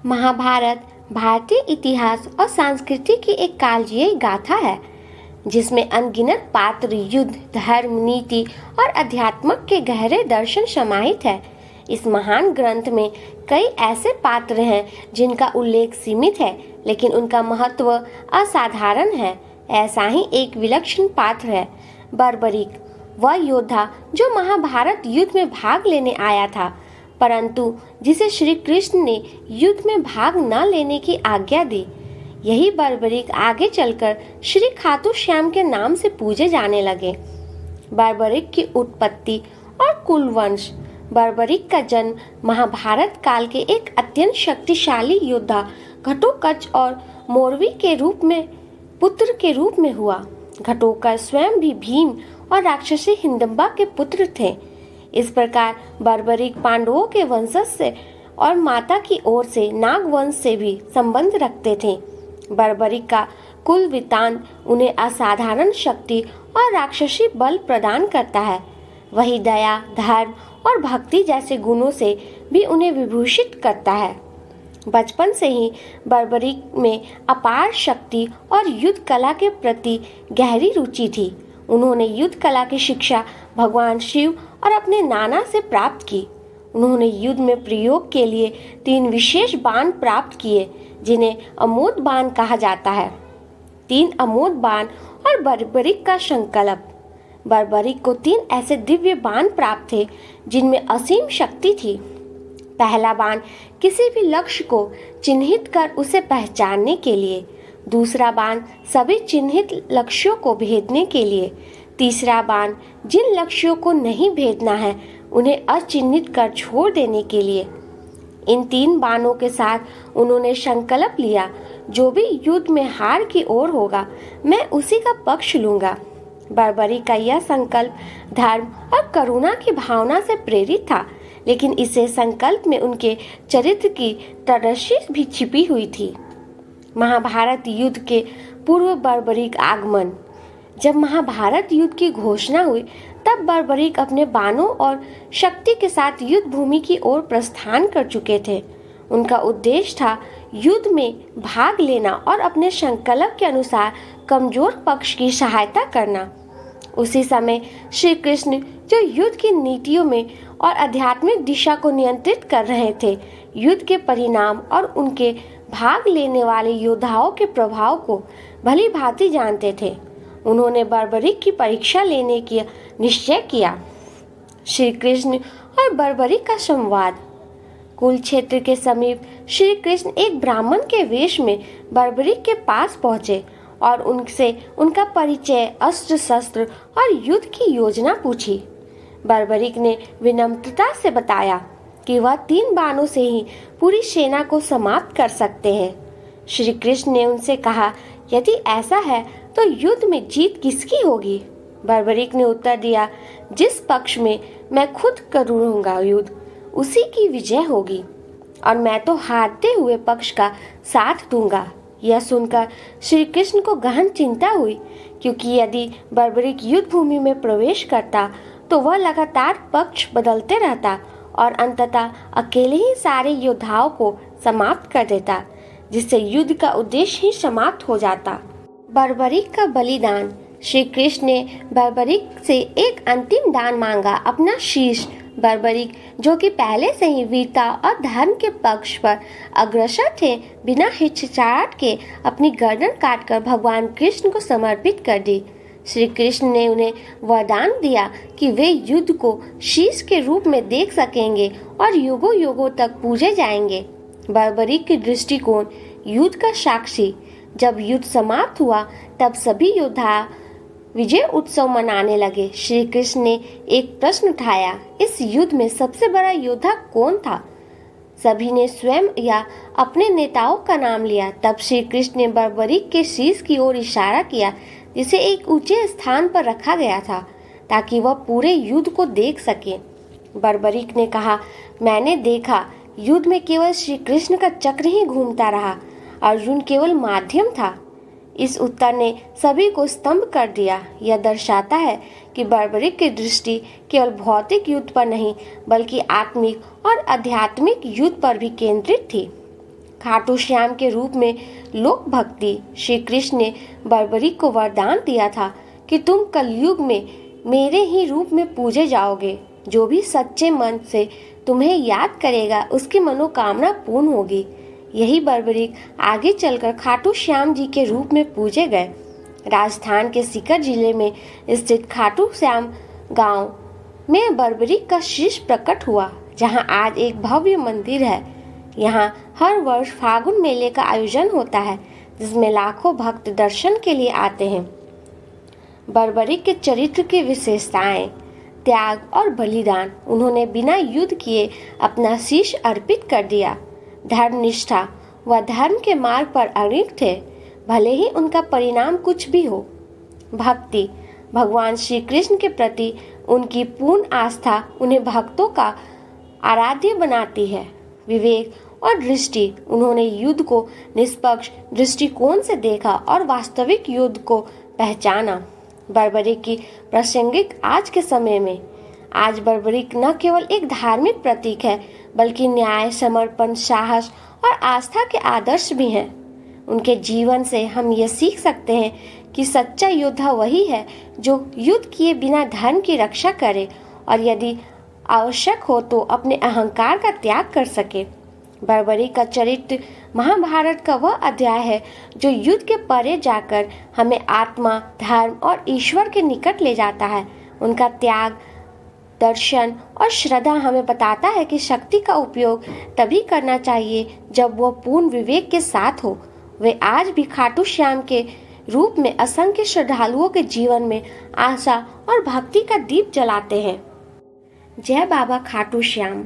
महाभारत भारतीय इतिहास और संस्कृति की एक कालजयी गाथा है जिसमें अनगिनत पात्र, युद्ध, धर्म, नीति और अध्यात्म के गहरे दर्शन समाहित है। इस महान ग्रंथ में कई ऐसे पात्र हैं जिनका उल्लेख सीमित है, लेकिन उनका महत्व असाधारण है। ऐसा ही एक विलक्षण पात्र है बर्बरीक, वह योद्धा जो महाभारत युद्ध में भाग लेने आया था, परंतु जिसे श्री कृष्ण ने युद्ध में भाग न लेने की आज्ञा दी। यही बर्बरीक आगे चलकर श्री खाटू श्याम के नाम से पूजे जाने लगे। बर्बरीक की उत्पत्ति और कुलवंश। बर्बरीक का जन्म महाभारत काल के एक अत्यंत शक्तिशाली योद्धा घटोत्कच और मोरवी के पुत्र के रूप में हुआ। घटोत्कच स्वयं भी भीम और राक्षसी हिडिंबा के पुत्र थे। इस प्रकार बर्बरीक पांडवों के वंशज से और माता की ओर से नागवंश से भी संबंध रखते थे। बर्बरीक का कुल वृत्तांत उन्हें असाधारण शक्ति और राक्षसी बल प्रदान करता है। वही दया, धर्म और भक्ति जैसे गुणों से भी उन्हें विभूषित करता है। बचपन से ही बर्बरीक में अपार शक्ति और युद्ध कला के प्रति गहरी रुचि थी। उन्होंने युद्ध कला की शिक्षा भगवान शिव और अपने नाना से प्राप्त की। उन्होंने युद्ध में प्रयोग के लिए 3 विशेष बाण प्राप्त किए जिन्हें अमोद बाण कहा जाता है। 3 अमोद बाण और बर्बरीक का संकल्प। बर्बरीक को 3 ऐसे दिव्य बाण प्राप्त थे जिनमें असीम शक्ति थी। पहला बाण किसी भी लक्ष्य को चिन्हित कर उसे पहचानने के लिए, दूसरा बाण सभी चिन्हित लक्ष्यों को भेदने के लिए, तीसरा बाण जिन लक्ष्यों को नहीं भेदना है उन्हें अचिन्हित कर छोड़ देने के लिए। इन 3 बाणों के साथ उन्होंने संकल्प लिया, जो भी युद्ध में हार की ओर होगा मैं उसी का पक्ष लूंगा। बर्बरीक का यह संकल्प धर्म और करुणा की भावना से प्रेरित था, लेकिन इसे संकल्प में उनके चरित्र की तर्दशी भी छिपी हुई थी। महाभारत युद्ध के पूर्व बर्बरीक आगमन। जब महाभारत युद्ध की घोषणा हुई तब बर्बरीक अपने बाणों और शक्ति के साथ युद्ध भूमि की ओर प्रस्थान कर चुके थे। उनका उद्देश्य था युद्ध में भाग लेना और अपने संकल्प के अनुसार कमजोर पक्ष की सहायता करना। उसी समय श्री कृष्ण, जो युद्ध की नीतियों में और आध्यात्मिक दिशा को नियंत्रित कर रहे थे, युद्ध के परिणाम और उनके भाग लेने वाले योद्धाओं के प्रभाव को भली भांति जानते थे। उन्होंने बर्बरीक की परीक्षा लेने की निश्चय किया। श्री कृष्ण और बर्बरीक का संवाद। कुरुक्षेत्र के समीप श्री कृष्ण एक ब्राह्मण के वेश में बर्बरीक के पास पहुंचे और उनसे उनका परिचय, अस्त्र शस्त्र और युद्ध की योजना पूछी। बर्बरीक ने विनम्रता से बताया कि वह 3 बाणों से ही पूरी सेना को समाप्त कर सकते हैं। श्री कृष्ण ने उनसे कहा, यदि ऐसा है तो युद्ध में जीत किसकी होगी? बर्बरीक ने उत्तर दिया, जिस पक्ष में मैं खुद करूंगा युद्ध, उसी की विजय होगी और मैं तो हारते हुए पक्ष का साथ दूंगा। यह सुनकर श्री कृष्ण को गहन चिंता हुई, क्योंकि यदि बर्बरीक युद्ध भूमि में प्रवेश करता तो वह लगातार पक्ष बदलते रहता और अंततः अकेले ही सारे योद्धाओं को समाप्त कर देता, जिससे युद्ध का उद्देश्य ही समाप्त हो जाता। बर्बरीक का बलिदान। श्री कृष्ण ने बर्बरीक से एक अंतिम दान मांगा, अपना शीश। बर्बरीक, जो कि पहले से ही वीरता और धर्म के पक्ष पर अग्रसर थे, बिना हिचकिचाहट के अपनी गर्दन काटकर भगवान कृष्ण को समर्पित कर दी। श्री कृष्ण ने उन्हें वरदान दिया कि वे युद्ध को शीश के रूप में देख सकेंगे और युगों युगों तक पूजे जाएंगे। बर्बरीक की दृष्टिकोण युद्ध का साक्षी। जब युद्ध समाप्त हुआ तब सभी योद्धा विजय उत्सव मनाने लगे। श्री कृष्ण ने एक प्रश्न उठाया, इस युद्ध में सबसे बड़ा योद्धा कौन था? सभी ने स्वयं या अपने नेताओं का नाम लिया। तब श्री कृष्ण ने बर्बरीक के शीश की ओर इशारा किया, जिसे एक ऊंचे स्थान पर रखा गया था ताकि वह पूरे युद्ध को देख सके। बर्बरीक ने कहा, मैंने देखा युद्ध में केवल श्री कृष्ण का चक्र ही घूमता रहा, अर्जुन केवल माध्यम था। इस उत्तर ने सभी को स्तंभ कर दिया। यह दर्शाता है कि बर्बरीक की दृष्टि केवल भौतिक युद्ध पर नहीं बल्कि आत्मिक और आध्यात्मिक युद्ध पर भी केंद्रित थी। खाटू श्याम के रूप में लोक भक्ति। श्री कृष्ण ने बर्बरीक को वरदान दिया था कि तुम कलयुग में मेरे ही रूप में पूजे जाओगे। जो भी सच्चे मन से तुम्हें याद करेगा उसकी मनोकामना पूर्ण होगी। यही बर्बरीक आगे चलकर खाटू श्याम जी के रूप में पूजे गए। राजस्थान के सीकर जिले में स्थित खाटू श्याम गांव में बर्बरीक का शीश प्रकट हुआ, जहां आज एक भव्य मंदिर है। यहाँ हर वर्ष फागुन मेले का आयोजन होता है, जिसमें लाखों भक्त दर्शन के लिए आते हैं। बर्बरीक के चरित्र की विशेषताएं: त्याग और बलिदान। उन्होंने बिना युद्ध किए अपना शीश अर्पित कर दिया। धर्मनिष्ठा, वह धर्म के मार्ग पर अड़िग थे, भले ही उनका परिणाम कुछ भी हो। भक्ति, भगवान श्री कृष्ण के प्रति उनकी पूर्ण आस्था उन्हें भक्तों का आराध्य बनाती है। विवेक और दृष्टि, उन्होंने युद्ध को निष्पक्ष दृष्टिकोण से देखा और वास्तविक युद्ध को पहचाना। बर्बरीक की प्रासंगिक आज के समय में, आज बर्बरीक न केवल एक धार्मिक प्रतीक है, बल्कि न्याय, समर्पण, साहस और आस्था के आदर्श भी हैं। उनके जीवन से हम ये सीख सकते हैं कि सच्चा योद्धा वही है जो युद्ध किए बिना धर्म की रक्षा करे और यदि आवश्यक हो तो अपने अहंकार का त्याग कर सके। बर्बरीक का चरित्र महाभारत का वह अध्याय है जो युद्ध के परे जाकर हमें आत्मा, धर्म और ईश्वर के निकट ले जाता है। उनका त्याग, दर्शन और श्रद्धा हमें बताता है कि शक्ति का उपयोग तभी करना चाहिए जब वह पूर्ण विवेक के साथ हो। वे आज भी खाटू श्याम के रूप में असंख्य श्रद्धालुओं के जीवन में आशा और भक्ति का दीप जलाते हैं। जय बाबा खाटू श्याम।